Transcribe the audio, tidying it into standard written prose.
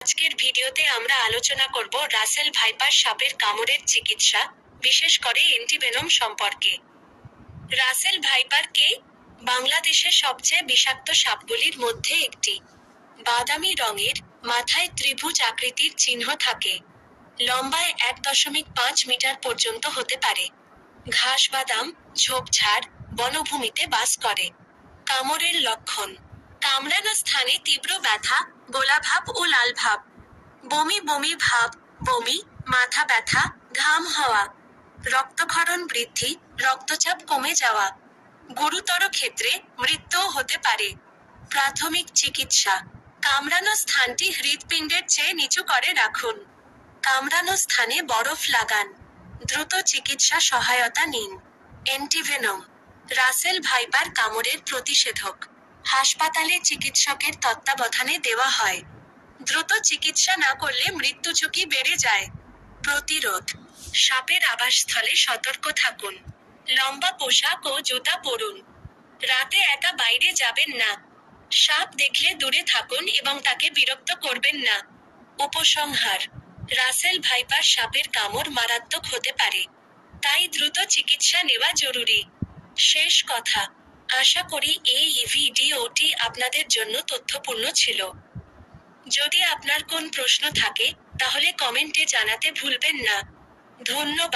আজকের ভিডিওতে আমরা আলোচনা করব রাসেল ভাইপার সাপের কামড়ের চিকিৎসা, বিশেষ করে অ্যান্টিভেনম সম্পর্কে। রাসেল ভাইপার কে? বাংলাদেশের সবচেয়ে বিষাক্ত সাপগুলির মধ্যে একটি। বাদামি রঙের, মাথায় ত্রিভুজ আকৃতির চিহ্ন থাকে। লম্বায় 1.5 মিটার পর্যন্ত হতে পারে। ঘাস বাদাম, ঝোপঝাড়, বনভূমিতে বাস করে। কামড়ের লক্ষণ: কামড়ানো স্থানে তীব্র ব্যথা, গোলাভাব ও লাল ভাব, বমি বমি ভাব, বমি, মাথা ব্যথা, ঘাম হওয়া, রক্তক্ষরণ বৃদ্ধি, রক্তচাপ কমে যাওয়া। গুরুতর ক্ষেত্রে মৃত্যুও হতে পারে। প্রাথমিক চিকিৎসা: কামড়ানো স্থানটি হৃৎপিণ্ডের চেয়ে নিচু করে রাখুন। কামড়ানো স্থানে বরফ লাগান। দ্রুত চিকিৎসা সহায়তা নিন। অ্যান্টিভেনম: রাসেল ভাইপার কামড়ের প্রতিষেধক। হাসপাতালে চিকিৎসকের তত্ত্বাবধানে দেওয়া হয়। দ্রুত চিকিৎসা না করলে মৃত্যু ঝুঁকি বেড়ে যায়। প্রতিরোধ: সাপের আবাসস্থলে সতর্ক থাকুন। লম্বা পোশাক ও জুতা পরুন। রাতে একা বাইরে যাবেন না। সাপ দেখলে দূরে থাকুন এবং তাকে বিরক্ত করবেন না। উপসংহার: রাসেল ভাইপার সাপের কামড় মারাত্মক হতে পারে। তাই দ্রুত চিকিৎসা নেওয়া জরুরি। শেষ কথা: আশা করি এই ভিডিওটি আপনাদের জন্য তথ্যপূর্ণ ছিল। যদি আপনার কোন প্রশ্ন থাকে, তাহলে কমেন্টে জানাতে ভুলবেন না। ধন্যবাদ।